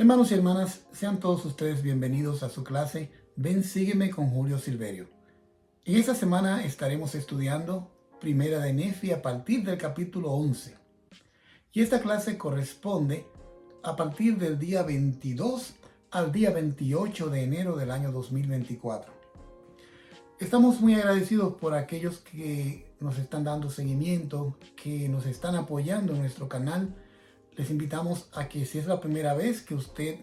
Hermanos y hermanas, sean todos ustedes bienvenidos a su clase Ven, sígueme con Julio Silverio. En esta semana estaremos estudiando Primera de Nefi a partir del capítulo 11. Y esta clase corresponde a partir del día 22 al día 28 de enero del año 2024. Estamos muy agradecidos por aquellos que nos están dando seguimiento, que nos están apoyando en nuestro canal. Les invitamos a que si es la primera vez que usted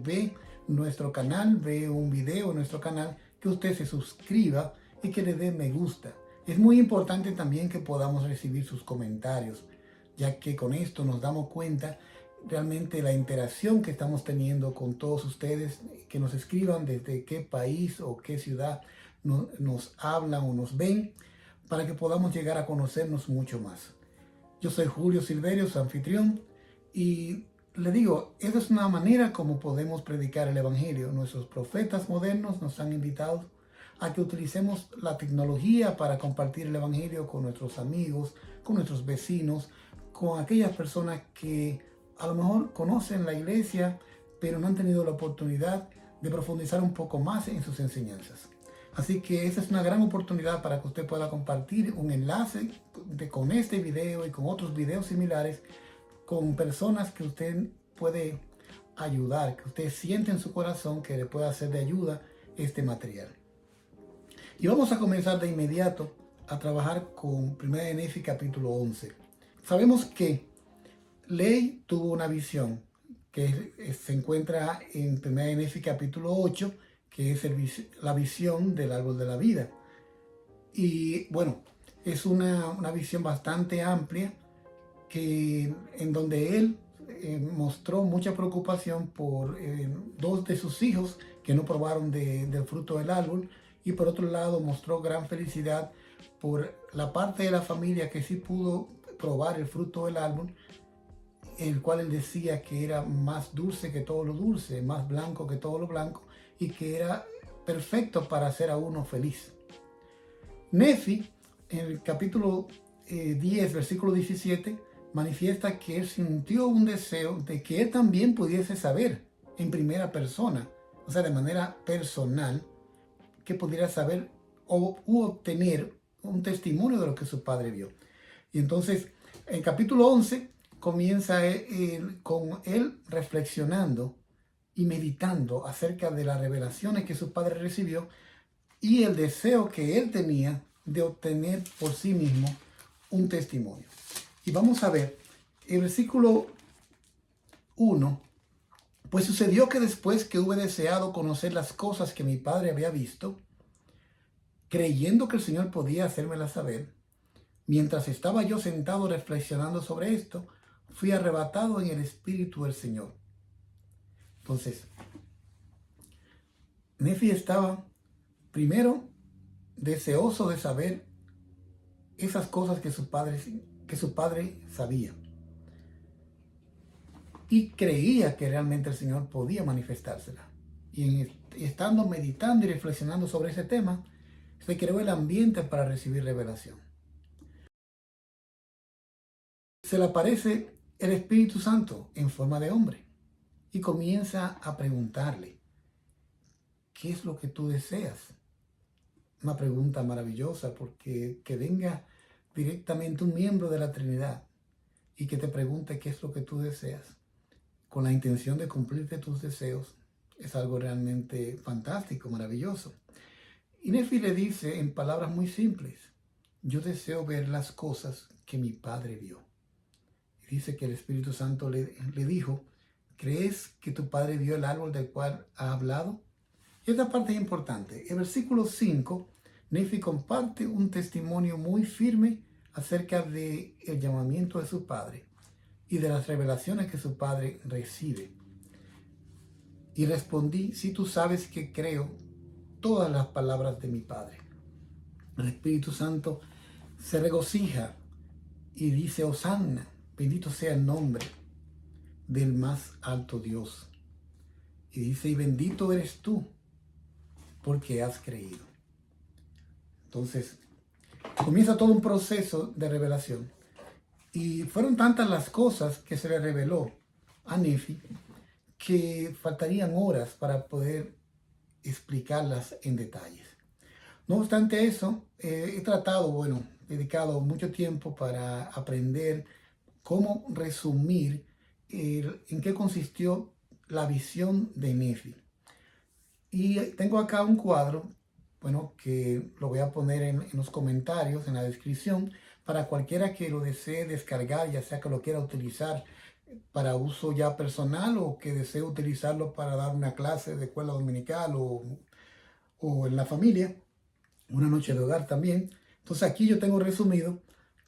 ve nuestro canal, ve un video en nuestro canal, que usted se suscriba y que le dé me gusta. Es muy importante también que podamos recibir sus comentarios, ya que con esto nos damos cuenta realmente la interacción que estamos teniendo con todos ustedes, que nos escriban desde qué país o qué ciudad nos hablan o nos ven, para que podamos llegar a conocernos mucho más. Yo soy Julio Silverio, su anfitrión, y le digo, esa es una manera como podemos predicar el Evangelio. Nuestros profetas modernos nos han invitado a que utilicemos la tecnología para compartir el Evangelio con nuestros amigos, con nuestros vecinos, con aquellas personas que a lo mejor conocen la iglesia, pero no han tenido la oportunidad de profundizar un poco más en sus enseñanzas. Así que esa es una gran oportunidad para que usted pueda compartir un enlace con este video y con otros videos similares con personas que usted puede ayudar, que usted siente en su corazón que le pueda hacer de ayuda este material. Y vamos a comenzar de inmediato a trabajar con Primera de Nefi capítulo 11. Sabemos que Ley tuvo una visión que se encuentra en Primera de Nefi capítulo 8, que es la visión del árbol de la vida. Y bueno, es una visión bastante amplia en donde él mostró mucha preocupación por dos de sus hijos que no probaron del fruto del árbol, y por otro lado mostró gran felicidad por la parte de la familia que sí pudo probar el fruto del árbol, el cual él decía que era más dulce que todo lo dulce, más blanco que todo lo blanco, y que era perfecto para hacer a uno feliz. Nefi, en el capítulo 10, versículo 17, manifiesta que él sintió un deseo de que él también pudiese saber en primera persona, o sea, de manera personal, que pudiera saber u obtener un testimonio de lo que su padre vio. Y entonces, en capítulo 11, comienza con él reflexionando y meditando acerca de las revelaciones que su padre recibió y el deseo que él tenía de obtener por sí mismo un testimonio. Y vamos a ver el versículo 1. Pues sucedió que después que hube deseado conocer las cosas que mi padre había visto, creyendo que el Señor podía hacérmelas saber, mientras estaba yo sentado reflexionando sobre esto, fui arrebatado en el Espíritu del Señor. Entonces, Nefi estaba primero deseoso de saber esas cosas que su padre sabía, y creía que realmente el Señor podía manifestársela. Y estando meditando y reflexionando sobre ese tema, se creó el ambiente para recibir revelación. Se le aparece el Espíritu Santo en forma de hombre y comienza a preguntarle, ¿qué es lo que tú deseas? Una pregunta maravillosa, porque que venga directamente un miembro de la Trinidad y que te pregunte qué es lo que tú deseas, con la intención de cumplirte tus deseos, es algo realmente fantástico, maravilloso. Y Nefi le dice en palabras muy simples, yo deseo ver las cosas que mi padre vio. Y dice que el Espíritu Santo le dijo, ¿crees que tu padre vio el árbol del cual ha hablado? Y esta parte es importante. En versículo 5, Nefi comparte un testimonio muy firme acerca del llamamiento de su padre y de las revelaciones que su padre recibe. Y respondí, si tú sabes que creo todas las palabras de mi padre. El Espíritu Santo se regocija y dice, Hosanna, bendito sea el nombre del más alto Dios. Y dice, y bendito eres tú, porque has creído. Entonces, comienza todo un proceso de revelación. Y fueron tantas las cosas que se le reveló a Nefi que faltarían horas para poder explicarlas en detalles. No obstante eso, he tratado, dedicado mucho tiempo para aprender cómo resumir en qué consistió la visión de Nefi. Y tengo acá un cuadro, que lo voy a poner en los comentarios, en la descripción, para cualquiera que lo desee descargar, ya sea que lo quiera utilizar para uso ya personal o que desee utilizarlo para dar una clase de escuela dominical o en la familia, una noche de hogar también. Entonces aquí yo tengo resumido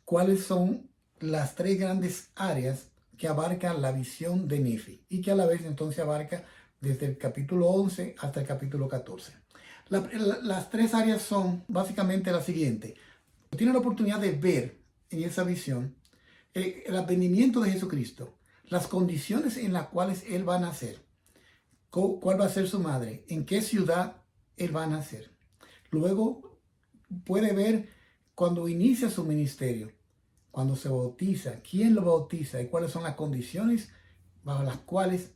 cuáles son las tres grandes áreas que abarcan la visión de Nefi y que a la vez entonces abarca desde el capítulo 11 hasta el capítulo 14. Las tres áreas son básicamente las siguientes. Tiene la oportunidad de ver en esa visión el advenimiento de Jesucristo, las condiciones en las cuales Él va a nacer, cuál va a ser su madre, en qué ciudad Él va a nacer. Luego puede ver cuando inicia su ministerio, cuando se bautiza, quién lo bautiza y cuáles son las condiciones bajo las cuales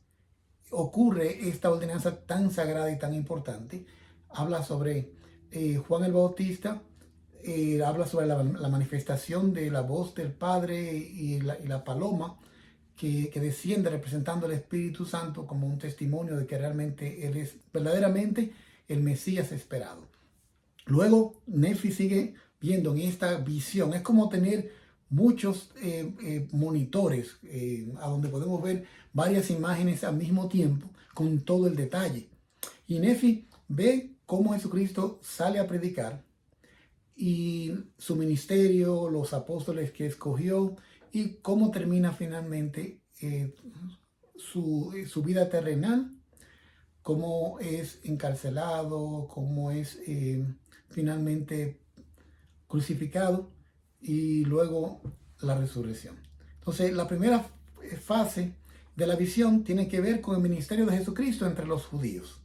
ocurre esta ordenanza tan sagrada y tan importante. Habla sobre Juan el Bautista, habla sobre la manifestación de la voz del Padre y la paloma que desciende representando al Espíritu Santo como un testimonio de que realmente Él es verdaderamente el Mesías esperado. Luego Nefi sigue viendo en esta visión. Es como tener muchos monitores a donde podemos ver varias imágenes al mismo tiempo con todo el detalle. Y Nefi ve cómo Jesucristo sale a predicar y su ministerio, los apóstoles que escogió y cómo termina finalmente su vida terrenal, cómo es encarcelado, cómo es finalmente crucificado y luego la resurrección. Entonces, la primera fase de la visión tiene que ver con el ministerio de Jesucristo entre los judíos.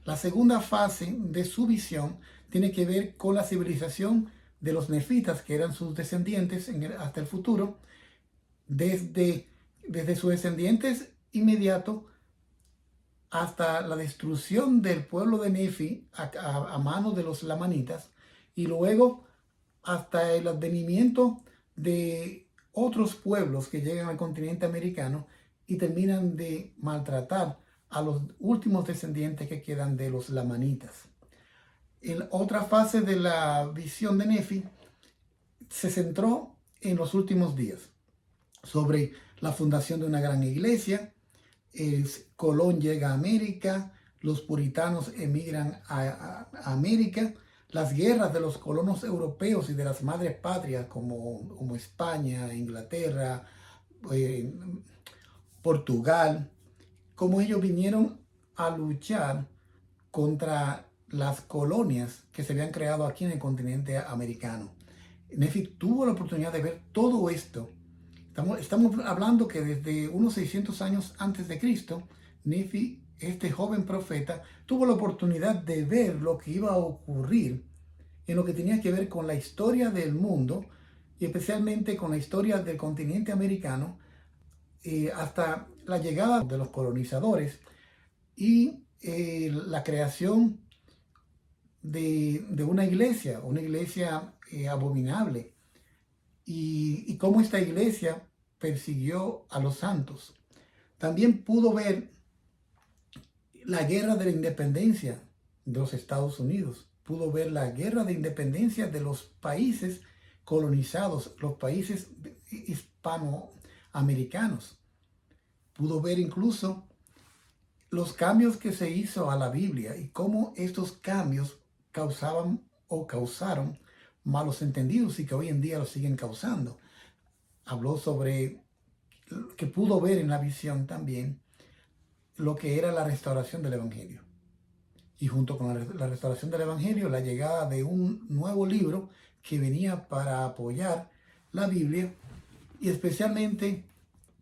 La segunda fase de su visión tiene que ver con la civilización de los nefitas, que eran sus descendientes hasta el futuro, desde sus descendientes inmediatos hasta la destrucción del pueblo de Nefi a manos de los lamanitas y luego hasta el advenimiento de otros pueblos que llegan al continente americano y terminan de maltratar a los últimos descendientes que quedan de los lamanitas. En otra fase de la visión de Nefi se centró en los últimos días, sobre la fundación de una gran iglesia. Colón llega a América, los puritanos emigran a América, las guerras de los colonos europeos y de las madres patrias como España, Inglaterra, Portugal, como ellos vinieron a luchar contra las colonias que se habían creado aquí en el continente americano. Nefi tuvo la oportunidad de ver todo esto. Estamos hablando que desde unos 600 años antes de Cristo, Nefi, este joven profeta, tuvo la oportunidad de ver lo que iba a ocurrir en lo que tenía que ver con la historia del mundo y especialmente con la historia del continente americano hasta la llegada de los colonizadores y la creación de una iglesia abominable. Y cómo esta iglesia persiguió a los santos. También pudo ver la guerra de la independencia de los Estados Unidos. Pudo ver la guerra de independencia de los países colonizados, los países hispanoamericanos. Pudo ver incluso los cambios que se hizo a la Biblia y cómo estos cambios causaron malos entendidos y que hoy en día lo siguen causando. Habló sobre que pudo ver en la visión también lo que era la restauración del Evangelio. Y junto con la restauración del Evangelio, la llegada de un nuevo libro que venía para apoyar la Biblia y especialmente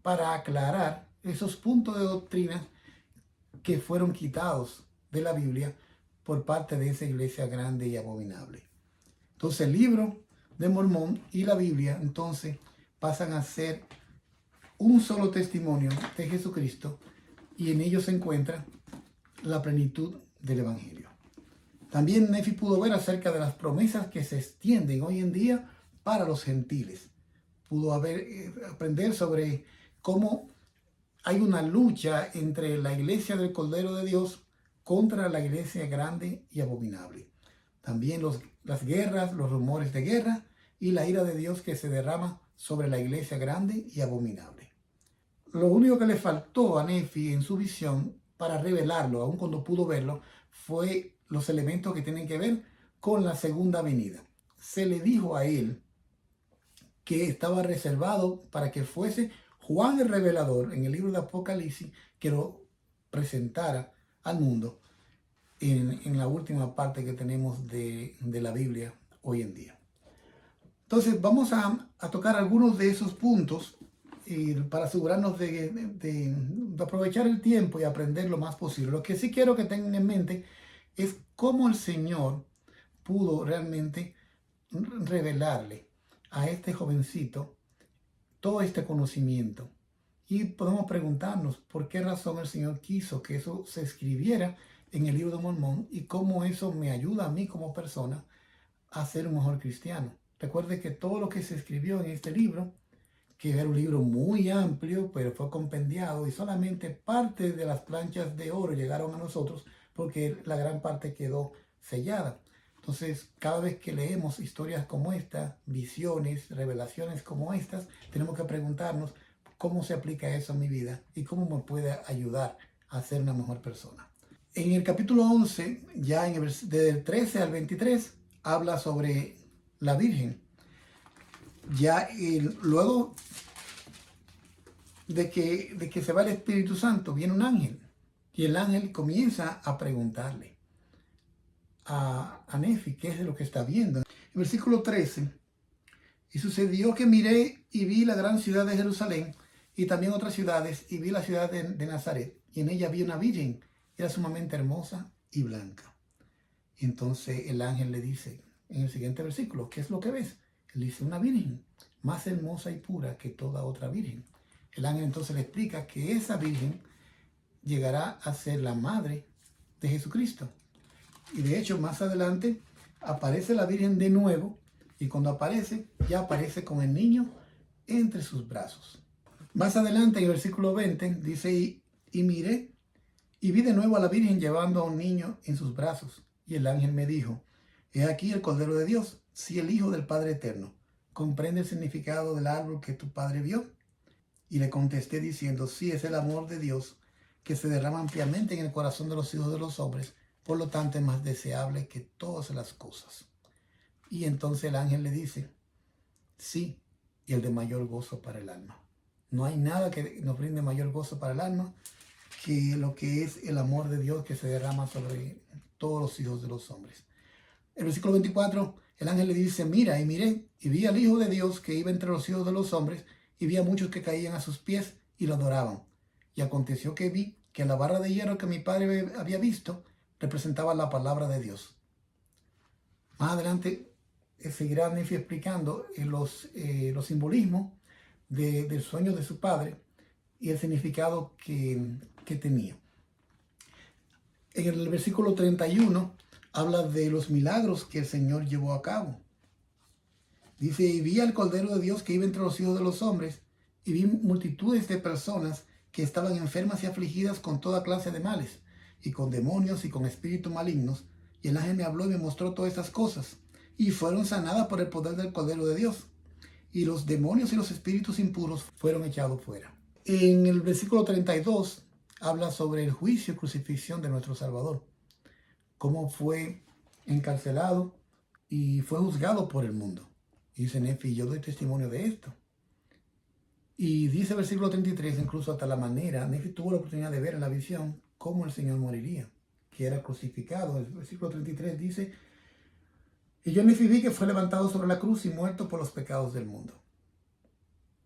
para aclarar esos puntos de doctrina que fueron quitados de la Biblia por parte de esa iglesia grande y abominable. Entonces el libro de Mormón y la Biblia entonces pasan a ser un solo testimonio de Jesucristo y en ellos se encuentra la plenitud del Evangelio. También Nefi pudo ver acerca de las promesas que se extienden hoy en día para los gentiles. Pudo aprender sobre cómo hay una lucha entre la iglesia del Cordero de Dios contra la iglesia grande y abominable. También las guerras, los rumores de guerra y la ira de Dios que se derrama sobre la iglesia grande y abominable. Lo único que le faltó a Nefi en su visión para revelarlo, aun cuando pudo verlo, fue los elementos que tienen que ver con la segunda venida. Se le dijo a él que estaba reservado para que fuese Juan el Revelador en el libro de Apocalipsis que lo presentara al mundo en la última parte que tenemos de la Biblia hoy en día. Entonces vamos a tocar algunos de esos puntos para asegurarnos de aprovechar el tiempo y aprender lo más posible. Lo que sí quiero que tengan en mente es cómo el Señor pudo realmente revelarle a este jovencito todo este conocimiento. Y podemos preguntarnos por qué razón el Señor quiso que eso se escribiera en el libro de Mormón y cómo eso me ayuda a mí como persona a ser un mejor cristiano. Recuerde que todo lo que se escribió en este libro, que era un libro muy amplio, pero fue compendiado y solamente parte de las planchas de oro llegaron a nosotros porque la gran parte quedó sellada. Entonces, cada vez que leemos historias como esta, visiones, revelaciones como estas, tenemos que preguntarnos cómo se aplica eso a mi vida y cómo me puede ayudar a ser una mejor persona. En el capítulo 11, ya desde el 13 al 23, habla sobre la Virgen. Ya luego de que se va el Espíritu Santo, viene un ángel. Y el ángel comienza a preguntarle a Nefi qué es lo que está viendo. En el versículo 13, y sucedió que miré y vi la gran ciudad de Jerusalén y también otras ciudades, y vi la ciudad de Nazaret, y en ella vi una virgen, era sumamente hermosa y blanca. Entonces el ángel le dice en el siguiente versículo, ¿qué es lo que ves? Él dice, una virgen, más hermosa y pura que toda otra virgen. El ángel entonces le explica que esa virgen llegará a ser la madre de Jesucristo. Y de hecho, más adelante aparece la Virgen de nuevo, y cuando aparece, ya aparece con el niño entre sus brazos. Más adelante, en el versículo 20, dice, y miré, y vi de nuevo a la Virgen llevando a un niño en sus brazos. Y el ángel me dijo, he aquí el Cordero de Dios, sí, el Hijo del Padre Eterno. ¿Comprende el significado del árbol que tu padre vio? Y le contesté diciendo, sí, es el amor de Dios que se derrama ampliamente en el corazón de los hijos de los hombres, por lo tanto es más deseable que todas las cosas. Y entonces el ángel le dice, sí, y el de mayor gozo para el alma. No hay nada que nos brinde mayor gozo para el alma que lo que es el amor de Dios que se derrama sobre todos los hijos de los hombres. El versículo 24, el ángel le dice, mira, y miré, y vi al Hijo de Dios que iba entre los hijos de los hombres, y vi a muchos que caían a sus pies y lo adoraban. Y aconteció que vi que la barra de hierro que mi padre había visto representaba la palabra de Dios. Más adelante seguirá Nefi explicando los simbolismos del sueño de su padre y el significado que tenía. En el versículo 31 habla de los milagros que el Señor llevó a cabo. Dice, y vi al Cordero de Dios que iba entre los hijos de los hombres, y vi multitudes de personas que estaban enfermas y afligidas con toda clase de males, y con demonios y con espíritus malignos. Y el ángel me habló y me mostró todas estas cosas, y fueron sanadas por el poder del Cordero de Dios. Y los demonios y los espíritus impuros fueron echados fuera. En el versículo 32 habla sobre el juicio y crucifixión de nuestro Salvador, cómo fue encarcelado y fue juzgado por el mundo. Y dice Nefi, yo doy testimonio de esto. Y dice el versículo 33, incluso hasta la manera, Nefi tuvo la oportunidad de ver en la visión cómo el Señor moriría, que era crucificado. El versículo 33 dice, y yo Nefi vi que fue levantado sobre la cruz y muerto por los pecados del mundo.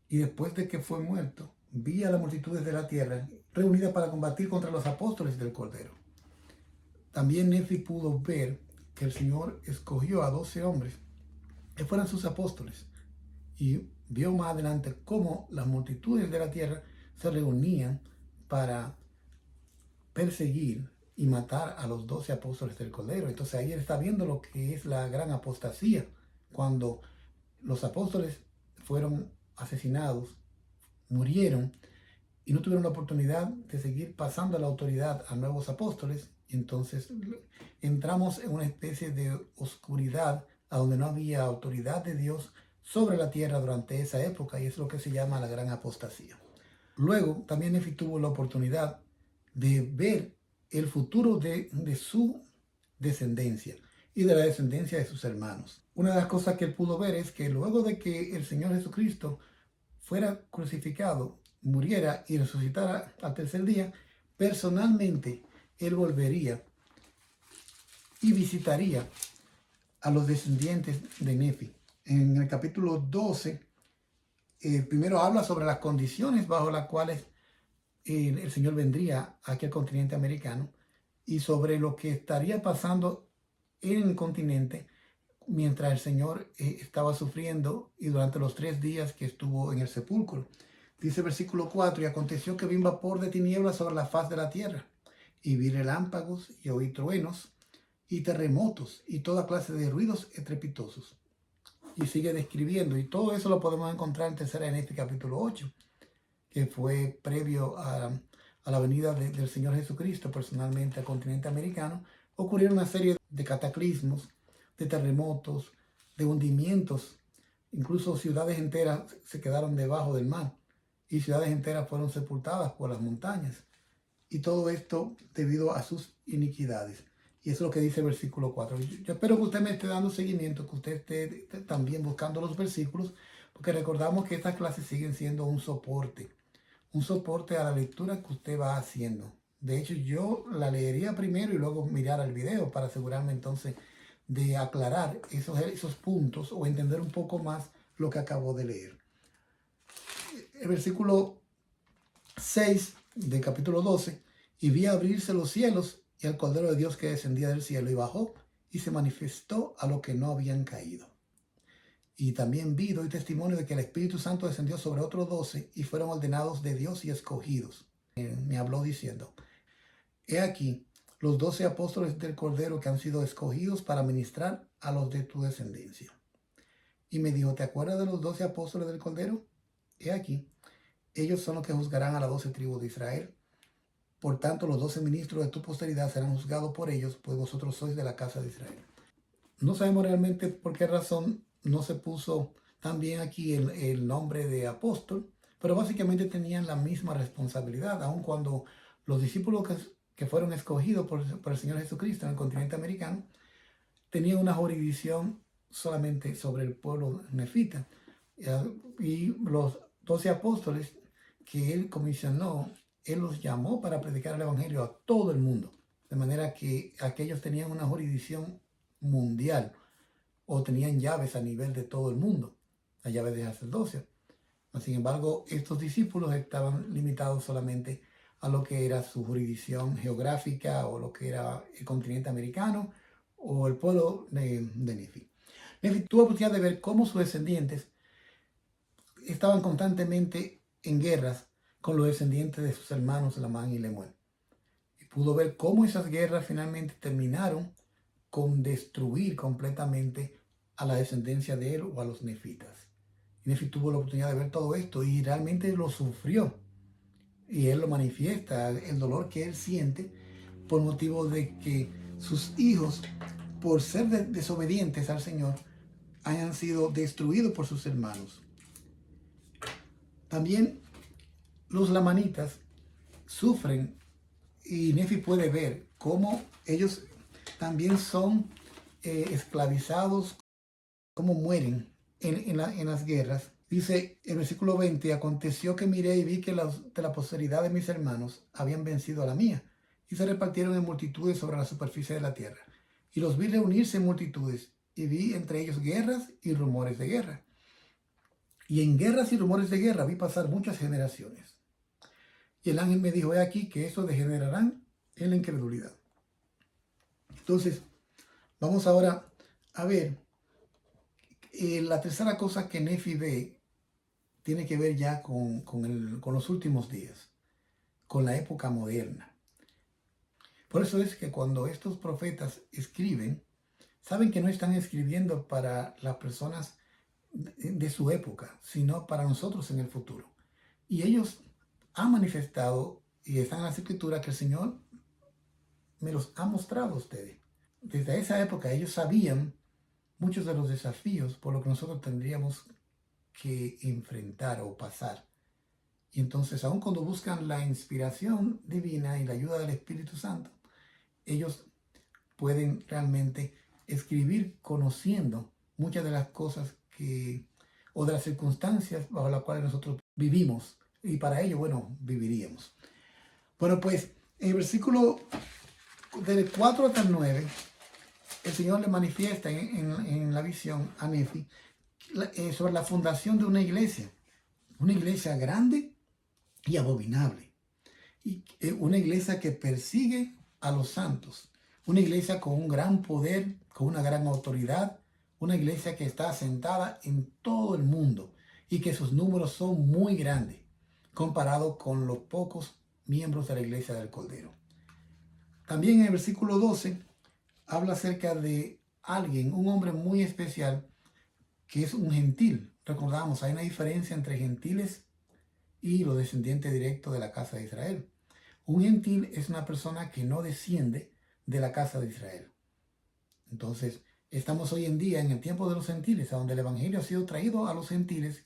Y después de que fue muerto, vi a las multitudes de la tierra reunidas para combatir contra los apóstoles del Cordero. También Nefi pudo ver que el Señor escogió a 12 hombres que fueran sus apóstoles, y vio más adelante cómo las multitudes de la tierra se reunían para perseguir y matar a los 12 apóstoles del Cordero. Entonces ahí él está viendo lo que es la gran apostasía, cuando los apóstoles fueron asesinados, murieron y no tuvieron la oportunidad de seguir pasando la autoridad a nuevos apóstoles. Entonces entramos en una especie de oscuridad a donde no había autoridad de Dios sobre la tierra durante esa época, y es lo que se llama la gran apostasía. Luego también Nefi tuvo la oportunidad de ver el futuro de su descendencia y de la descendencia de sus hermanos. Una de las cosas que él pudo ver es que luego de que el Señor Jesucristo fuera crucificado, muriera y resucitara al tercer día, personalmente él volvería y visitaría a los descendientes de Nefi. En el capítulo 12, primero habla sobre las condiciones bajo las cuales el Señor vendría aquí al continente americano y sobre lo que estaría pasando en el continente mientras el Señor estaba sufriendo y durante los 3 días que estuvo en el sepulcro. Dice el versículo 4, y aconteció que vi un vapor de tinieblas sobre la faz de la tierra, y vi relámpagos y oí truenos y terremotos y toda clase de ruidos estrepitosos. Y sigue describiendo, y todo eso lo podemos encontrar en Tercera de Nefi capítulo 8, que fue previo a la venida del Señor Jesucristo personalmente al continente americano. Ocurrieron una serie de cataclismos, de terremotos, de hundimientos. Incluso ciudades enteras se quedaron debajo del mar y ciudades enteras fueron sepultadas por las montañas. Y todo esto debido a sus iniquidades. Y eso es lo que dice el versículo 4. Yo espero que usted me esté dando seguimiento, que usted esté también buscando los versículos, porque recordamos que estas clases siguen siendo un soporte a la lectura que usted va haciendo. De hecho, yo la leería primero y luego mirar el video para asegurarme entonces de aclarar esos puntos o entender un poco más lo que acabo de leer. El versículo 6 del capítulo 12, y vi abrirse los cielos y al Cordero de Dios que descendía del cielo y bajó y se manifestó a los que no habían caído. Y también doy testimonio de que el Espíritu Santo descendió sobre otros 12 y fueron ordenados de Dios y escogidos. Me habló diciendo, he aquí los 12 apóstoles del Cordero que han sido escogidos para ministrar a los de tu descendencia. Y me dijo, ¿te acuerdas de los 12 apóstoles del Cordero? He aquí, ellos son los que juzgarán a las 12 tribus de Israel. Por tanto, los 12 ministros de tu posteridad serán juzgados por ellos, pues vosotros sois de la casa de Israel. No sabemos realmente por qué razón no se puso también aquí el nombre de apóstol, pero básicamente tenían la misma responsabilidad, aun cuando los discípulos que fueron escogidos por el Señor Jesucristo en el continente americano tenían una jurisdicción solamente sobre el pueblo nefita. Y los 12 apóstoles que él comisionó, él los llamó para predicar el evangelio a todo el mundo, de manera que aquellos tenían una jurisdicción mundial o tenían llaves a nivel de todo el mundo, las llaves de sacerdocio. Sin embargo, estos discípulos estaban limitados solamente a lo que era su jurisdicción geográfica o lo que era el continente americano o el pueblo de Nefi. Nefi tuvo la oportunidad de ver cómo sus descendientes estaban constantemente en guerras con los descendientes de sus hermanos Lamán y Lemuel. Y pudo ver cómo esas guerras finalmente terminaron con destruir completamente a la descendencia de él o a los nefitas. Y Nefi tuvo la oportunidad de ver todo esto y realmente lo sufrió. Y él lo manifiesta, el dolor que él siente por motivo de que sus hijos, por ser desobedientes al Señor, hayan sido destruidos por sus hermanos. También los lamanitas sufren y Nefi puede ver cómo ellos también son esclavizados, cómo mueren en las guerras. Dice el versículo 20, aconteció que miré y vi que de la posteridad de mis hermanos habían vencido a la mía y se repartieron en multitudes sobre la superficie de la tierra. Y los vi reunirse en multitudes y vi entre ellos guerras y rumores de guerra. Y en guerras y rumores de guerra vi pasar muchas generaciones. Y el ángel me dijo, he aquí que eso degenerarán en la incredulidad. Entonces, vamos ahora a ver la tercera cosa que Nefi ve tiene que ver ya con los últimos días, con la época moderna. Por eso es que cuando estos profetas escriben, saben que no están escribiendo para las personas de su época, sino para nosotros en el futuro. Y ellos han manifestado y están en las escrituras que el Señor me los ha mostrado a ustedes. Desde esa época ellos sabían muchos de los desafíos por los que nosotros tendríamos que enfrentar o pasar. Y entonces, aun cuando buscan la inspiración divina y la ayuda del Espíritu Santo, ellos pueden realmente escribir conociendo muchas de las cosas o de las circunstancias bajo las cuales nosotros vivimos. Y para ello, bueno, viviríamos. Bueno, pues en el versículo del 4 hasta el 9, el Señor le manifiesta en la visión a Nefi sobre la fundación de una iglesia grande y abominable, y una iglesia que persigue a los santos, una iglesia con un gran poder, con una gran autoridad, una iglesia que está asentada en todo el mundo y que sus números son muy grandes comparado con los pocos miembros de la iglesia del Cordero. También en el versículo 12 habla acerca de alguien, un hombre muy especial, que es un gentil. Recordamos, hay una diferencia entre gentiles y los descendientes directos de la casa de Israel. Un gentil es una persona que no desciende de la casa de Israel. Entonces, estamos hoy en día en el tiempo de los gentiles, a donde el evangelio ha sido traído a los gentiles,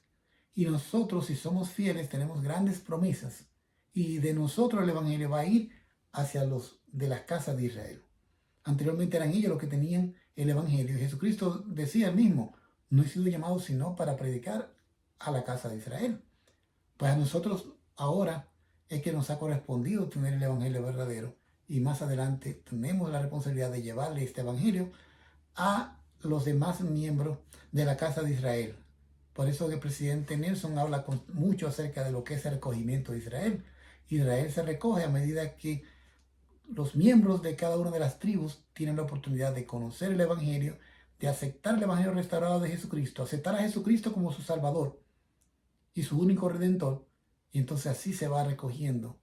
y nosotros, si somos fieles, tenemos grandes promesas, y de nosotros el evangelio va a ir hacia los de las casas de Israel. Anteriormente eran ellos los que tenían el evangelio, y Jesucristo decía el mismo: no he sido llamado sino para predicar a la casa de Israel. Pues a nosotros ahora es que nos ha correspondido tener el evangelio verdadero, y más adelante tenemos la responsabilidad de llevarle este evangelio a los demás miembros de la casa de Israel. Por eso que el presidente Nelson habla mucho acerca de lo que es el recogimiento de Israel. Israel se recoge a medida que los miembros de cada una de las tribus tienen la oportunidad de conocer el evangelio, de aceptar el evangelio restaurado de Jesucristo, aceptar a Jesucristo como su Salvador y su único Redentor, y entonces así se va recogiendo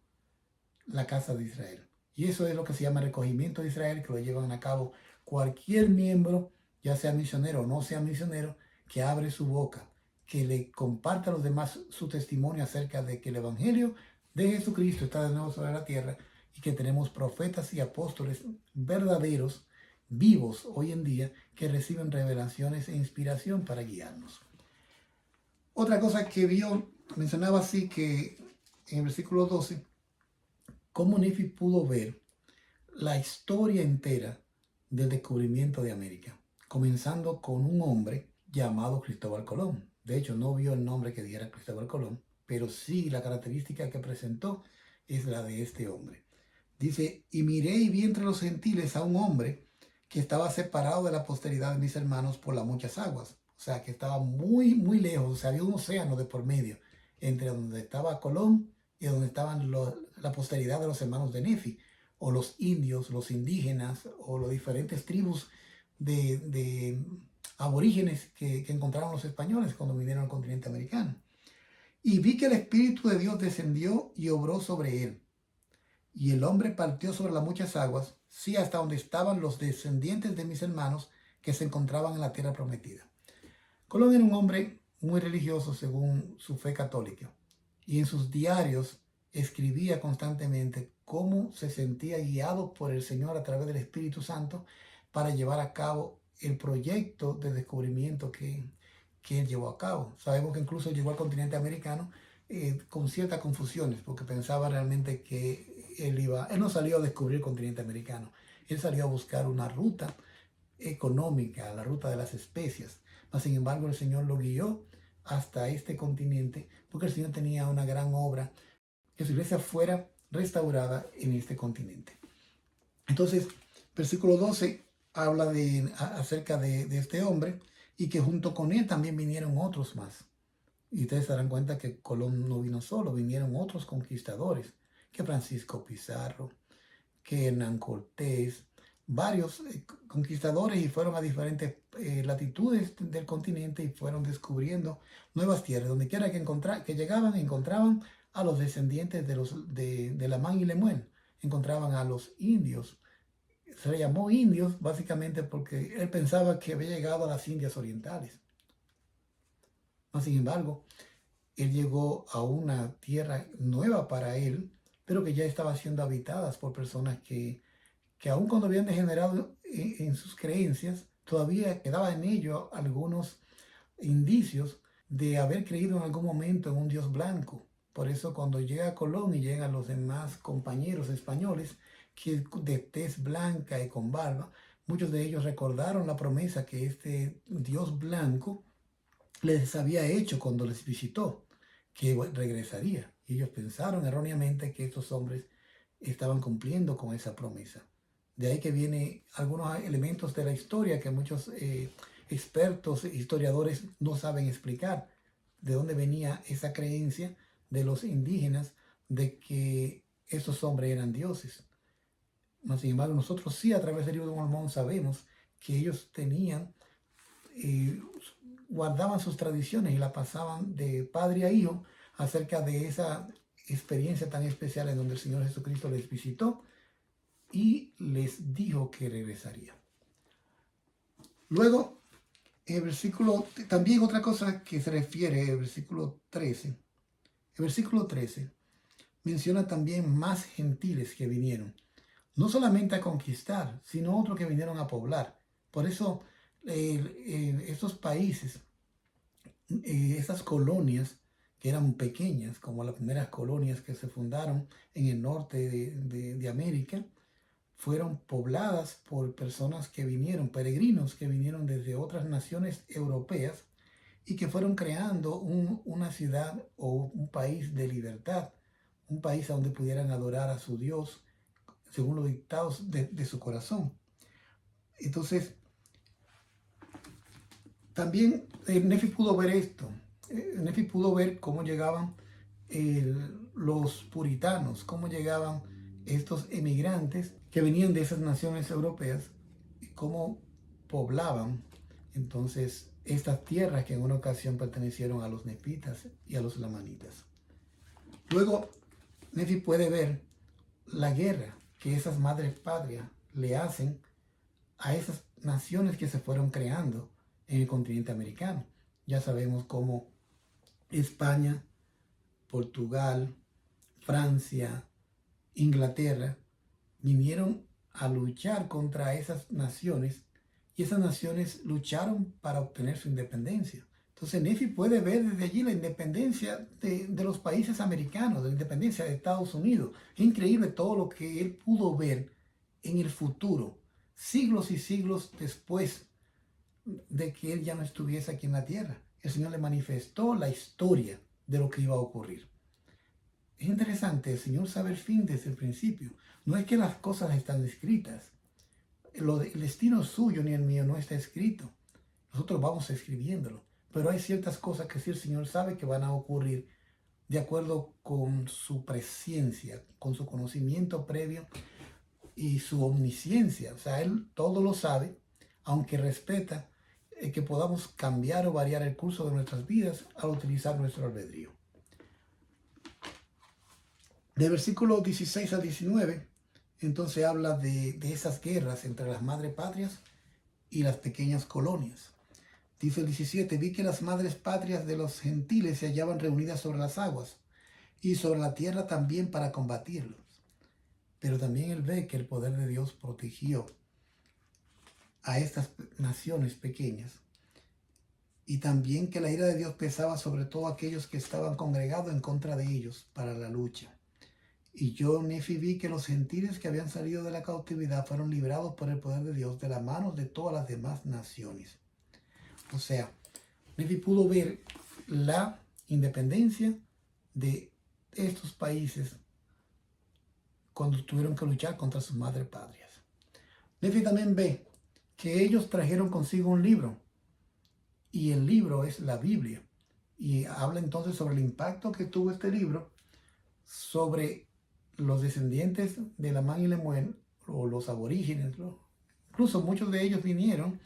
la casa de Israel. Y eso es lo que se llama recogimiento de Israel, que lo llevan a cabo cualquier miembro, ya sea misionero o no sea misionero, que abre su boca, que le comparta a los demás su testimonio acerca de que el evangelio de Jesucristo está de nuevo sobre la tierra, y que tenemos profetas y apóstoles verdaderos, vivos hoy en día, que reciben revelaciones e inspiración para guiarnos. Otra cosa que mencionaba así que en el versículo 12, cómo Nefi pudo ver la historia entera del descubrimiento de América, comenzando con un hombre llamado Cristóbal Colón. De hecho, no vio el nombre que diera Cristóbal Colón, pero sí la característica que presentó es la de este hombre. Dice: y miré y vi entre los gentiles a un hombre que estaba separado de la posteridad de mis hermanos por las muchas aguas. O sea, que estaba muy, muy lejos. O sea, había un océano de por medio entre donde estaba Colón y donde estaban la posteridad de los hermanos de Nefi, o los indios, los indígenas, o las diferentes tribus de aborígenes que encontraron los españoles cuando vinieron al continente americano. Y vi que el Espíritu de Dios descendió y obró sobre él. Y el hombre partió sobre las muchas aguas, sí, hasta donde estaban los descendientes de mis hermanos que se encontraban en la tierra prometida. Colón era un hombre muy religioso según su fe católica, y en sus diarios escribía constantemente cómo se sentía guiado por el Señor a través del Espíritu Santo para llevar a cabo el proyecto de descubrimiento que él llevó a cabo. Sabemos que incluso llegó al continente americano con ciertas confusiones, porque pensaba realmente que él no salió a descubrir el continente americano, él salió a buscar una ruta económica, la ruta de las especias. Mas, sin embargo, el Señor lo guió hasta este continente, porque el Señor tenía una gran obra, que su iglesia fuera restaurada en este continente. Entonces, versículo 12 habla acerca de este hombre, y que junto con él también vinieron otros más. Y ustedes se darán cuenta que Colón no vino solo, vinieron otros conquistadores, que Francisco Pizarro, que Hernán Cortés, varios conquistadores, y fueron a diferentes latitudes del continente y fueron descubriendo nuevas tierras. Donde quiera que llegaban, encontraban a los descendientes de Lamán y Lemuel, encontraban a los indios. Se le llamó indios básicamente porque él pensaba que había llegado a las Indias Orientales. Mas, sin embargo, él llegó a una tierra nueva para él, pero que ya estaba siendo habitadas por personas que aun cuando habían degenerado en sus creencias, todavía quedaba en ello algunos indicios de haber creído en algún momento en un Dios blanco. Por eso cuando llega Colón y llegan los demás compañeros españoles, que de tez blanca y con barba, muchos de ellos recordaron la promesa que este Dios blanco les había hecho cuando les visitó, que regresaría. Y ellos pensaron erróneamente que estos hombres estaban cumpliendo con esa promesa. De ahí que vienen algunos elementos de la historia que muchos expertos, historiadores no saben explicar. De dónde venía esa creencia de los indígenas de que esos hombres eran dioses. Sin embargo, nosotros sí a través del libro de Mormón sabemos que ellos tenían, guardaban sus tradiciones y la pasaban de padre a hijo acerca de esa experiencia tan especial en donde el Señor Jesucristo les visitó y les dijo que regresaría. Luego, el versículo, también otra cosa que se refiere al versículo 13. El versículo 13 menciona también más gentiles que vinieron, no solamente a conquistar, sino otros que vinieron a poblar. Por eso, estos países, esas colonias que eran pequeñas, como las primeras colonias que se fundaron en el norte de América, fueron pobladas por personas que vinieron, peregrinos que vinieron desde otras naciones europeas y que fueron creando una ciudad o un país de libertad, un país donde pudieran adorar a su Dios según los dictados de su corazón. Entonces, también Nefi pudo ver esto. Nefi pudo ver cómo llegaban los puritanos, cómo llegaban estos emigrantes que venían de esas naciones europeas y cómo poblaban entonces estas tierras que en una ocasión pertenecieron a los nefitas y a los lamanitas. Luego, Nefi puede ver la guerra que esas madres patrias le hacen a esas naciones que se fueron creando en el continente americano. Ya sabemos cómo España, Portugal, Francia, Inglaterra vinieron a luchar contra esas naciones y esas naciones lucharon para obtener su independencia. Entonces Nefi puede ver desde allí la independencia de los países americanos, la independencia de Estados Unidos. Es increíble todo lo que él pudo ver en el futuro, siglos y siglos después de que él ya no estuviese aquí en la tierra. El Señor le manifestó la historia de lo que iba a ocurrir. Es interesante, el Señor sabe el fin desde el principio. No es que las cosas están escritas. El destino suyo ni el mío no está escrito. Nosotros vamos escribiéndolo. Pero hay ciertas cosas que sí el Señor sabe que van a ocurrir de acuerdo con su presencia, con su conocimiento previo y su omnisciencia. O sea, Él todo lo sabe, aunque respeta que podamos cambiar o variar el curso de nuestras vidas al utilizar nuestro albedrío. De versículo 16 al 19, entonces habla de esas guerras entre las madres patrias y las pequeñas colonias. Dice el 17, vi que las madres patrias de los gentiles se hallaban reunidas sobre las aguas y sobre la tierra también para combatirlos. Pero también él ve que el poder de Dios protegió a estas naciones pequeñas y también que la ira de Dios pesaba sobre todo aquellos que estaban congregados en contra de ellos para la lucha. Y yo, Nefi, vi que los gentiles que habían salido de la cautividad fueron librados por el poder de Dios de las manos de todas las demás naciones. O sea, Nefi pudo ver la independencia de estos países cuando tuvieron que luchar contra sus madres patrias. Nefi también ve que ellos trajeron consigo un libro, y el libro es la Biblia. Y habla entonces sobre el impacto que tuvo este libro sobre los descendientes de Lamán y Lemuel, o los aborígenes. Incluso muchos de ellos vinieron,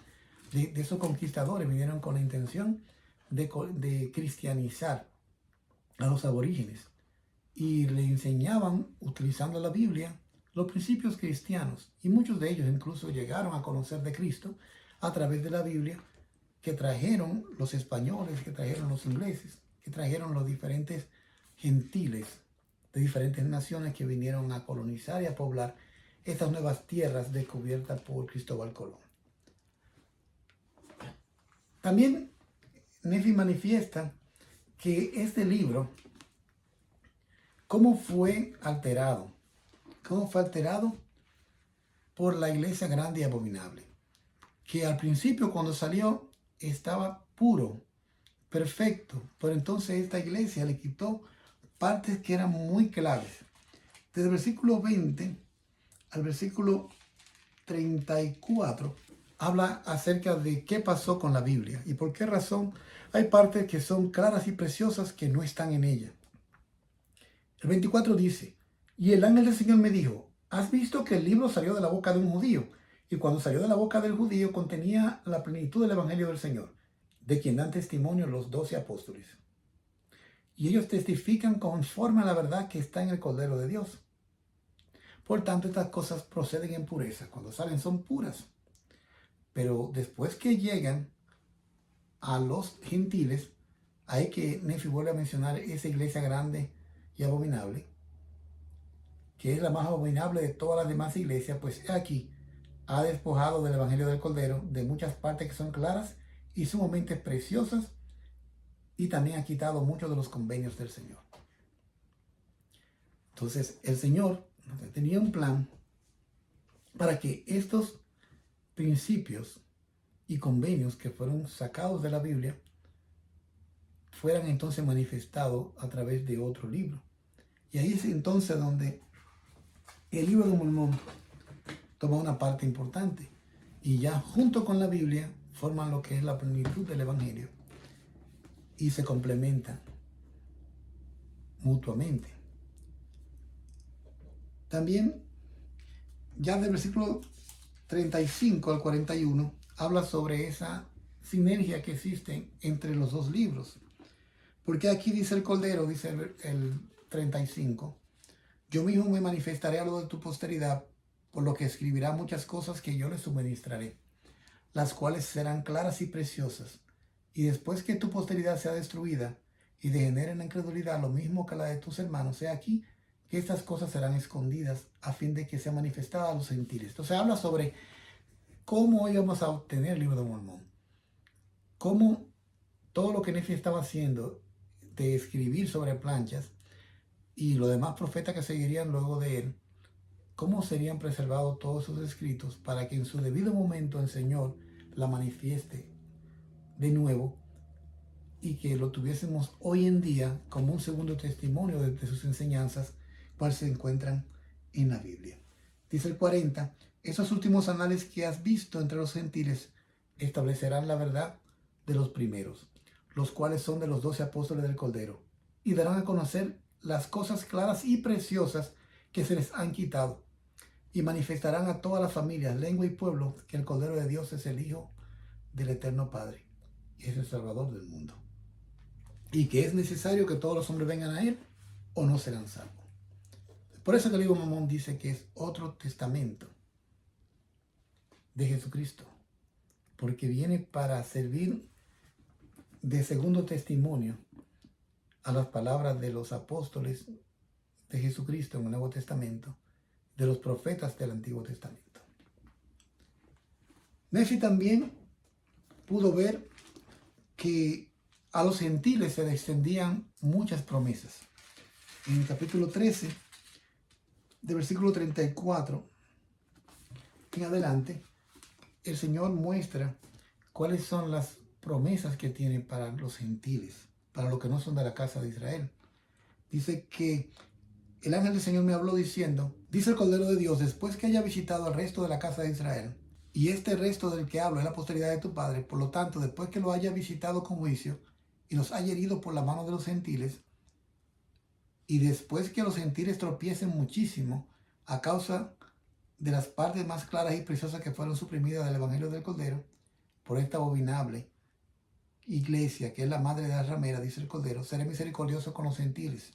de esos conquistadores, vinieron con la intención de cristianizar a los aborígenes. Y le enseñaban, utilizando la Biblia, los principios cristianos, y muchos de ellos incluso llegaron a conocer de Cristo a través de la Biblia, que trajeron los españoles, que trajeron los ingleses, que trajeron los diferentes gentiles de diferentes naciones que vinieron a colonizar y a poblar estas nuevas tierras descubiertas por Cristóbal Colón. También Nefi manifiesta que este libro, ¿cómo fue alterado? ¿Cómo fue alterado? Por la iglesia grande y abominable, que al principio cuando salió estaba puro, perfecto, pero entonces esta iglesia le quitó partes que eran muy claves. Desde el versículo 20 al versículo 34 habla acerca de qué pasó con la Biblia y por qué razón hay partes que son claras y preciosas que no están en ella. El 24 dice: y el ángel del Señor me dijo, ¿has visto que el libro salió de la boca de un judío? Y cuando salió de la boca del judío contenía la plenitud del Evangelio del Señor, de quien dan testimonio los 12 apóstoles. Y ellos testifican conforme a la verdad que está en el Cordero de Dios. Por tanto, estas cosas proceden en pureza. Cuando salen son puras. Pero después que llegan a los gentiles, hay que Nefi vuelve a mencionar esa iglesia grande y abominable, que es la más abominable de todas las demás iglesias, pues aquí ha despojado del Evangelio del Cordero de muchas partes que son claras y sumamente preciosas, y también ha quitado muchos de los convenios del Señor. Entonces el Señor tenía un plan para que estos principios y convenios que fueron sacados de la Biblia fueran entonces manifestados a través de otro libro. Y ahí es entonces donde el libro de Mormón toma una parte importante, y ya junto con la Biblia forman lo que es la plenitud del Evangelio y se complementan mutuamente. También ya del versículo 35 al 41 habla sobre esa sinergia que existe entre los dos libros. Porque aquí dice el Cordero, dice el 35, yo mismo me manifestaré a lo de tu posteridad, por lo que escribirá muchas cosas que yo les suministraré, las cuales serán claras y preciosas. Y después que tu posteridad sea destruida y degenere en la incredulidad lo mismo que la de tus hermanos, he aquí que estas cosas serán escondidas a fin de que sea manifestada a los gentiles. Entonces habla sobre cómo íbamos a obtener el libro de Mormón, cómo todo lo que Nefi estaba haciendo de escribir sobre planchas y los demás profetas que seguirían luego de él, cómo serían preservados todos sus escritos para que en su debido momento el Señor la manifieste de nuevo y que lo tuviésemos hoy en día como un segundo testimonio de sus enseñanzas, cuales se encuentran en la Biblia. Dice el 40, esos últimos anales que has visto entre los gentiles establecerán la verdad de los primeros, los cuales son de los 12 apóstoles del Cordero, y darán a conocer las cosas claras y preciosas que se les han quitado, y manifestarán a todas las familias, lengua y pueblo que el Cordero de Dios es el Hijo del Eterno Padre y es el Salvador del mundo, y que es necesario que todos los hombres vengan a Él o no serán salvos. Por eso que el libro de Mormón dice que es otro testamento de Jesucristo, porque viene para servir de segundo testimonio a las palabras de los apóstoles de Jesucristo en el Nuevo Testamento, de los profetas del Antiguo Testamento. Nefi también pudo ver que a los gentiles se le extendían muchas promesas. En el capítulo 13, de versículo 34 en adelante, el Señor muestra cuáles son las promesas que tiene para los gentiles, para los que no son de la casa de Israel. Dice que el ángel del Señor me habló diciendo, dice el Cordero de Dios, después que haya visitado al resto de la casa de Israel, y este resto del que hablo es la posteridad de tu padre, por lo tanto, después que lo haya visitado con juicio y los haya herido por la mano de los gentiles, y después que los gentiles tropiecen muchísimo a causa de las partes más claras y preciosas que fueron suprimidas del Evangelio del Cordero, por esta abominable iglesia que es la madre de la ramera, dice el Cordero, seré misericordioso con los gentiles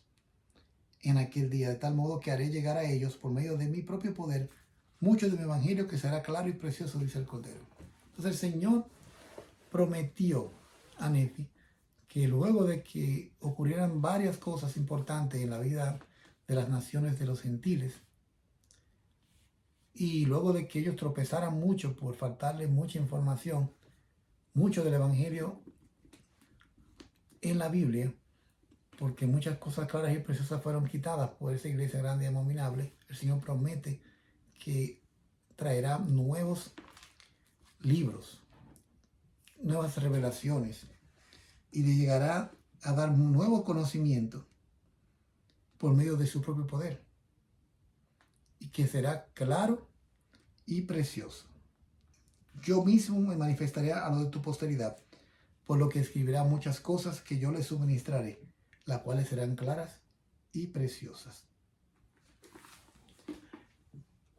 en aquel día, de tal modo que haré llegar a ellos por medio de mi propio poder mucho de mi evangelio que será claro y precioso, dice el Cordero. Entonces el Señor prometió a Nefi que luego de que ocurrieran varias cosas importantes en la vida de las naciones de los gentiles, y luego de que ellos tropezaran mucho por faltarle mucha información, mucho del evangelio en la Biblia, porque muchas cosas claras y preciosas fueron quitadas por esa iglesia grande y abominable, el Señor promete que traerá nuevos libros, nuevas revelaciones, y le llegará a dar un nuevo conocimiento por medio de su propio poder, y que será claro y precioso. Yo mismo me manifestaré a lo de tu posteridad, por lo que escribirá muchas cosas que yo les suministraré, las cuales serán claras y preciosas.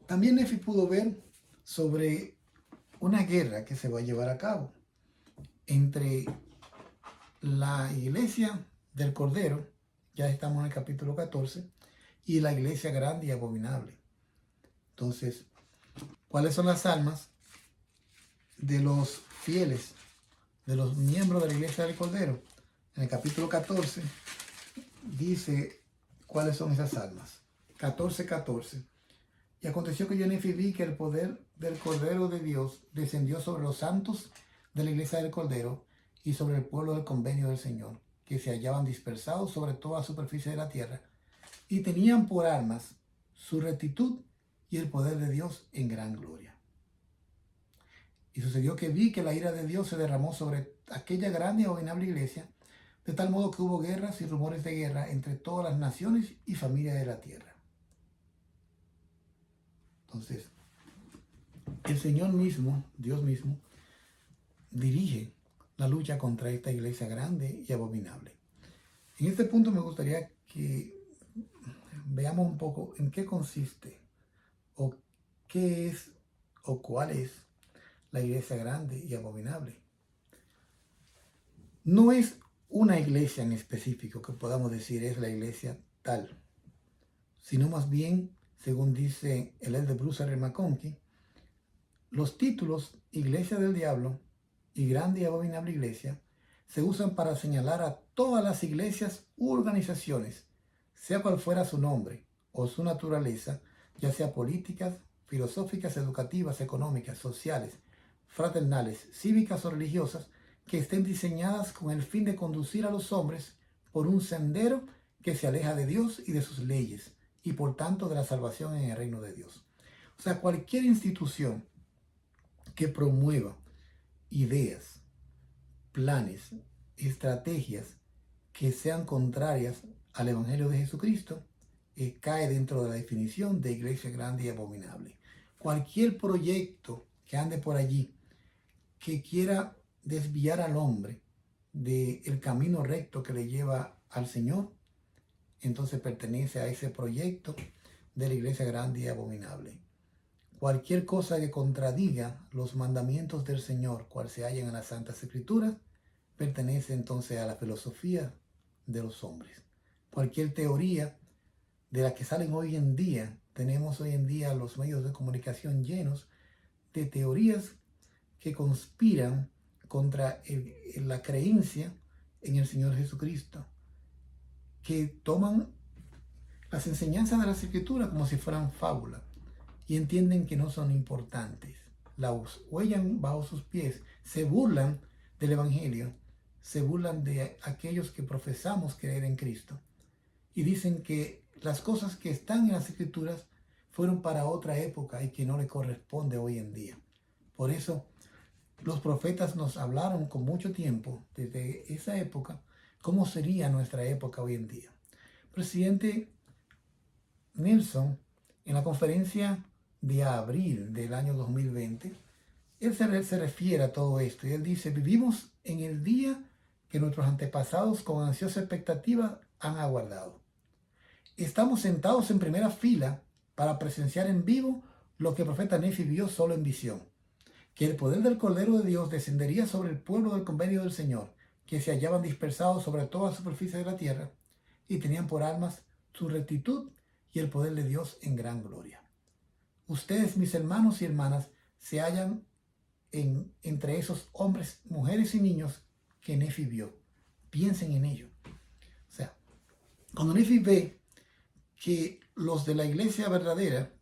También Nefi pudo ver sobre una guerra que se va a llevar a cabo entre la iglesia del Cordero, ya estamos en el capítulo 14, y la iglesia grande y abominable. Entonces, ¿cuáles son las almas de los fieles, de los miembros de la iglesia del Cordero? En el capítulo 14 dice cuáles son esas almas. 14:14. Y aconteció que yo Nefi vi que el poder del Cordero de Dios descendió sobre los santos de la iglesia del Cordero y sobre el pueblo del convenio del Señor, que se hallaban dispersados sobre toda la superficie de la tierra, y tenían por armas su rectitud y el poder de Dios en gran gloria. Y sucedió que vi que la ira de Dios se derramó sobre aquella grande y abominable iglesia, de tal modo que hubo guerras y rumores de guerra entre todas las naciones y familias de la tierra. Entonces, el Señor mismo, Dios mismo, dirige la lucha contra esta iglesia grande y abominable. En este punto me gustaría que veamos un poco en qué consiste o qué es o cuál es la iglesia grande y abominable. No es una iglesia en específico que podamos decir es la iglesia tal, sino más bien, según dice el elder Bruce R. McConkie, los títulos Iglesia del Diablo y Grande y Abominable Iglesia se usan para señalar a todas las iglesias u organizaciones, sea cual fuera su nombre o su naturaleza, ya sea políticas, filosóficas, educativas, económicas, sociales, fraternales, cívicas o religiosas, que estén diseñadas con el fin de conducir a los hombres por un sendero que se aleja de Dios y de sus leyes, y por tanto de la salvación en el reino de Dios. O sea, cualquier institución que promueva ideas, planes, estrategias que sean contrarias al Evangelio de Jesucristo, cae dentro de la definición de iglesia grande y abominable. Cualquier proyecto que ande por allí que quiera desviar al hombre del camino recto que le lleva al Señor, entonces pertenece a ese proyecto de la iglesia grande y abominable. Cualquier cosa que contradiga los mandamientos del Señor, cual se hallan en las Santas Escrituras, pertenece entonces a la filosofía de los hombres. Cualquier teoría de la que salen hoy en día, tenemos hoy en día los medios de comunicación llenos de teorías que conspiran contra la creencia en el Señor Jesucristo, que toman las enseñanzas de las Escrituras como si fueran fábulas y entienden que no son importantes. Las huellan bajo sus pies, se burlan del Evangelio, se burlan de aquellos que profesamos creer en Cristo y dicen que las cosas que están en las Escrituras fueron para otra época y que no le corresponde hoy en día. Por eso los profetas nos hablaron con mucho tiempo desde esa época cómo sería nuestra época hoy en día. Presidente Nelson, en la conferencia de abril del año 2020, él se refiere a todo esto y él dice: vivimos en el día que nuestros antepasados con ansiosa expectativa han aguardado. Estamos sentados en primera fila para presenciar en vivo lo que el profeta Nefi vio solo en visión, que el poder del Cordero de Dios descendería sobre el pueblo del convenio del Señor, que se hallaban dispersados sobre toda la superficie de la tierra y tenían por armas su rectitud y el poder de Dios en gran gloria. Ustedes, mis hermanos y hermanas, se hallan entre esos hombres, mujeres y niños que Nefi vio. Piensen en ello. O sea, cuando Nefi ve que los de la iglesia verdadera,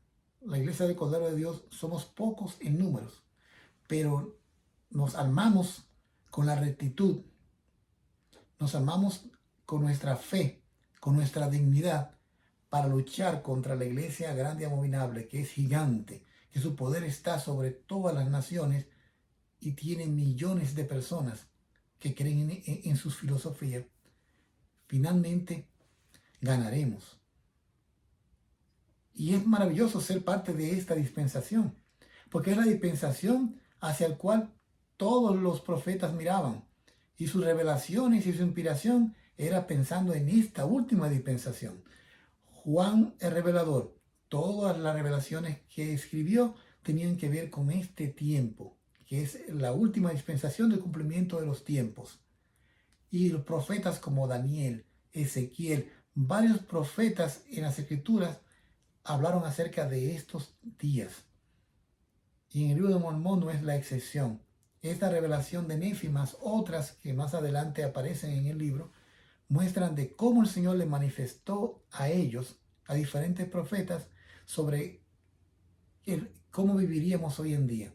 la iglesia del Cordero de Dios, somos pocos en números, pero nos armamos con la rectitud, nos armamos con nuestra fe, con nuestra dignidad, para luchar contra la iglesia grande y abominable, que es gigante, que su poder está sobre todas las naciones y tiene millones de personas que creen en sus filosofías. Finalmente ganaremos. Y es maravilloso ser parte de esta dispensación, porque es la dispensación hacia la cual todos los profetas miraban, y sus revelaciones y su inspiración era pensando en esta última dispensación. Juan el revelador, todas las revelaciones que escribió tenían que ver con este tiempo, que es la última dispensación del cumplimiento de los tiempos. Y los profetas como Daniel, Ezequiel, varios profetas en las Escrituras hablaron acerca de estos días. Y en el libro de Mormón no es la excepción. Esta revelación de Nefi, más otras que más adelante aparecen en el libro, muestran de cómo el Señor le manifestó a ellos, a diferentes profetas, sobre cómo viviríamos hoy en día.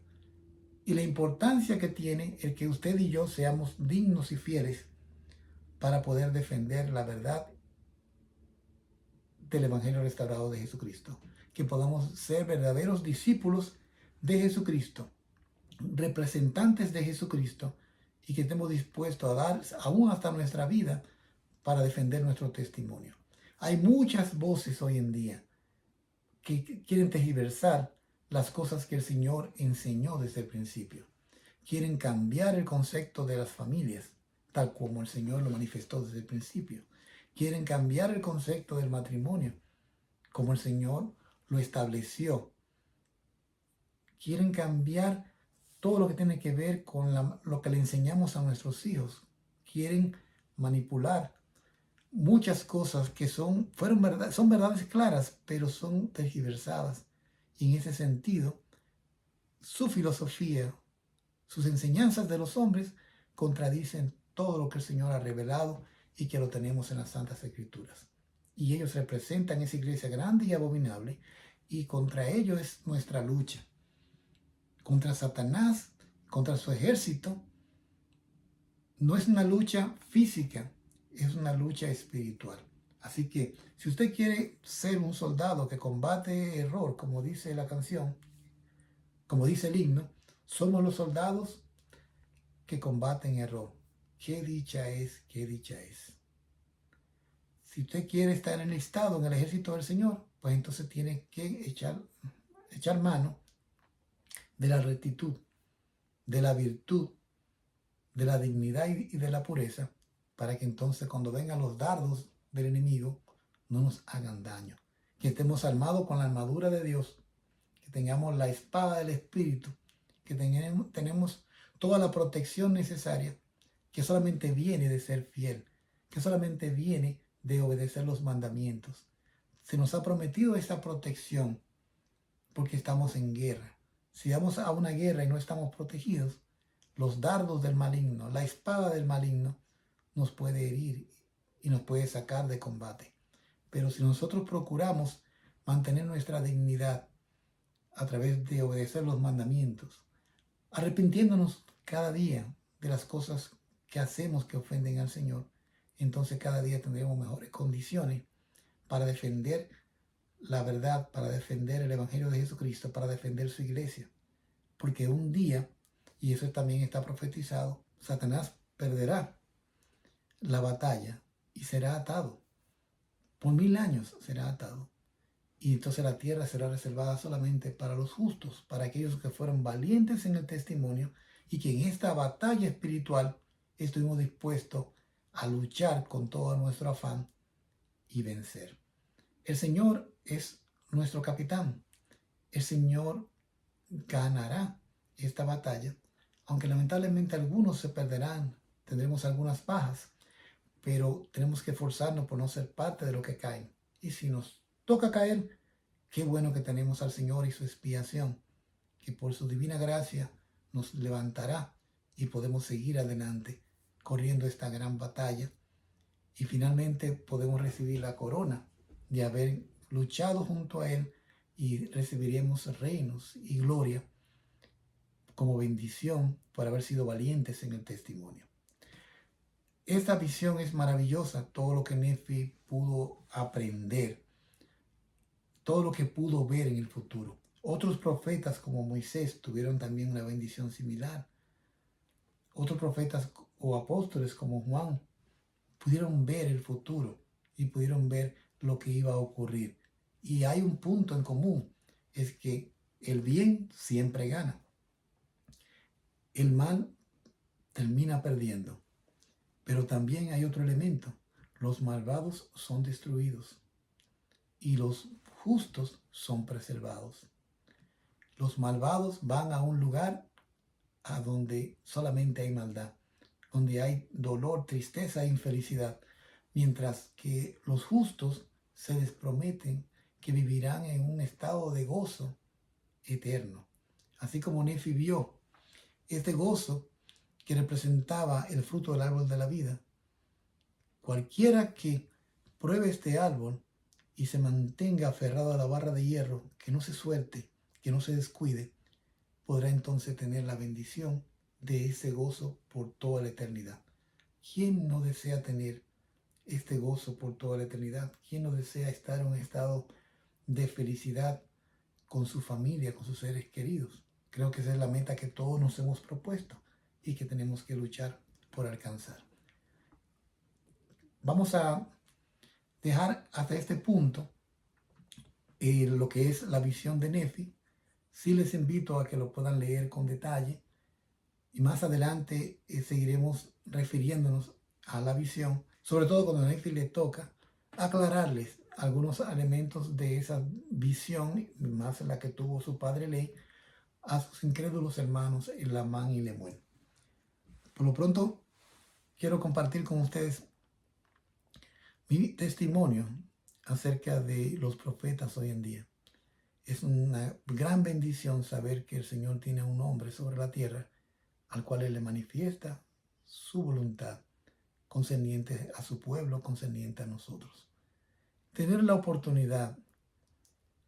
Y la importancia que tiene el que usted y yo seamos dignos y fieles para poder defender la verdad del Evangelio restaurado de Jesucristo. Que podamos ser verdaderos discípulos de Jesucristo, representantes de Jesucristo, y que estemos dispuestos a dar aún hasta nuestra vida para defender nuestro testimonio. Hay muchas voces hoy en día que quieren tergiversar las cosas que el Señor enseñó desde el principio. Quieren cambiar el concepto de las familias, tal como el Señor lo manifestó desde el principio. Quieren cambiar el concepto del matrimonio, como el Señor lo estableció. Quieren cambiar todo lo que tiene que ver con lo que le enseñamos a nuestros hijos. Quieren manipular muchas cosas que son verdades claras, pero son tergiversadas. Y en ese sentido, su filosofía, sus enseñanzas de los hombres contradicen todo lo que el Señor ha revelado y que lo tenemos en las Santas Escrituras. Y ellos representan esa iglesia grande y abominable, y contra ellos es nuestra lucha. Contra Satanás, contra su ejército. No es una lucha física, es una lucha espiritual. Así que si usted quiere ser un soldado que combate error, como dice la canción, como dice el himno, somos los soldados que combaten error. Qué dicha es, qué dicha es. Si usted quiere estar enlistado en el ejército del Señor, pues entonces tiene que echar mano de la rectitud, de la virtud, de la dignidad y de la pureza, para que entonces cuando vengan los dardos del enemigo no nos hagan daño. Que estemos armados con la armadura de Dios, que tengamos la espada del Espíritu, que tenemos toda la protección necesaria, que solamente viene de ser fiel, que solamente viene de obedecer los mandamientos. Se nos ha prometido esta protección porque estamos en guerra. Si vamos a una guerra y no estamos protegidos, los dardos del maligno, la espada del maligno, nos puede herir y nos puede sacar de combate. Pero si nosotros procuramos mantener nuestra dignidad a través de obedecer los mandamientos, arrepintiéndonos cada día de las cosas que hacemos que ofenden al Señor, entonces cada día tendremos mejores condiciones para defender la verdad, para defender el Evangelio de Jesucristo, para defender su iglesia. Porque un día, y eso también está profetizado, Satanás perderá la batalla y será atado. Por 1000 años será atado. Y entonces la tierra será reservada solamente para los justos, para aquellos que fueron valientes en el testimonio y que en esta batalla espiritual estuvimos dispuestos a luchar con todo nuestro afán y vencer. El Señor es nuestro capitán. El Señor ganará esta batalla, aunque lamentablemente algunos se perderán, tendremos algunas bajas, pero tenemos que esforzarnos por no ser parte de los que caen Y si nos toca caer, qué bueno que tenemos al Señor y su expiación, que por su divina gracia nos levantará y podemos seguir adelante corriendo esta gran batalla. Y finalmente podemos recibir la corona de haber luchado junto a Él y recibiremos reinos y gloria como bendición por haber sido valientes en el testimonio. Esta visión es maravillosa, todo lo que Nefi pudo aprender, todo lo que pudo ver en el futuro. Otros profetas como Moisés tuvieron también una bendición similar. Otros profetas o apóstoles como Juan pudieron ver el futuro y pudieron ver lo que iba a ocurrir. Y hay un punto en común, es que el bien siempre gana. El mal termina perdiendo. Pero también hay otro elemento. Los malvados son destruidos y los justos son preservados. Los malvados van a un lugar a donde solamente hay maldad, donde hay dolor, tristeza e infelicidad, mientras que los justos se les prometen que vivirán en un estado de gozo eterno. Así como Nefi vio este gozo que representaba el fruto del árbol de la vida. Cualquiera que pruebe este árbol y se mantenga aferrado a la barra de hierro, que no se suelte, que no se descuide, podrá entonces tener la bendición de ese gozo por toda la eternidad. ¿Quién no desea tener este gozo por toda la eternidad? ¿Quién no desea estar en un estado de felicidad con su familia, con sus seres queridos? Creo que esa es la meta que todos nos hemos propuesto y que tenemos que luchar por alcanzar. Vamos a dejar hasta este punto lo que es la visión de Nefi. Sí les invito a que lo puedan leer con detalle y más adelante seguiremos refiriéndonos a la visión, sobre todo cuando a Nefi le toca aclararles algunos elementos de esa visión, más la que tuvo su padre Ley, a sus incrédulos hermanos Lamán y Lemuel. Por lo pronto, quiero compartir con ustedes mi testimonio acerca de los profetas hoy en día. Es una gran bendición saber que el Señor tiene un hombre sobre la tierra al cual Él le manifiesta su voluntad concerniente a su pueblo, concerniente a nosotros. Tener la oportunidad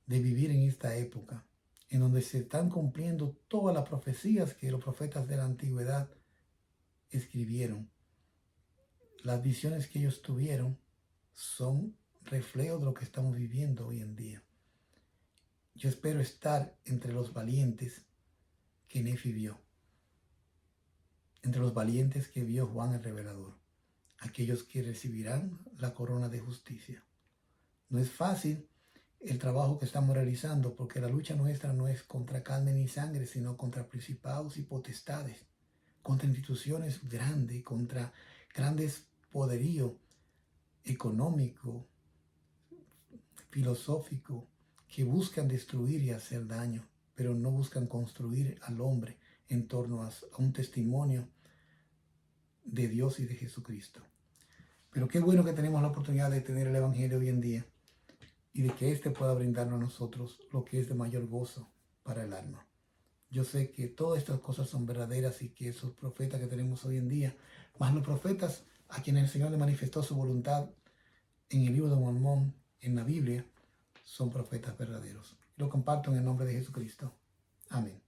de vivir en esta época en donde se están cumpliendo todas las profecías que los profetas de la antigüedad escribieron. Las visiones que ellos tuvieron son reflejos de lo que estamos viviendo hoy en día. Yo espero estar entre los valientes que Nefi vio, entre los valientes que vio Juan el Revelador, aquellos que recibirán la corona de justicia. No es fácil el trabajo que estamos realizando, porque la lucha nuestra no es contra carne ni sangre, sino contra principados y potestades, contra instituciones grandes, contra grandes poderíos económico, filosófico, que buscan destruir y hacer daño, pero no buscan construir al hombre en torno a un testimonio de Dios y de Jesucristo. Pero qué bueno que tenemos la oportunidad de tener el Evangelio hoy en día y de que éste pueda brindarnos a nosotros lo que es de mayor gozo para el alma. Yo sé que todas estas cosas son verdaderas y que esos profetas que tenemos hoy en día, más los profetas a quienes el Señor le manifestó su voluntad en el libro de Mormón, en la Biblia, son profetas verdaderos. Lo comparto en el nombre de Jesucristo. Amén.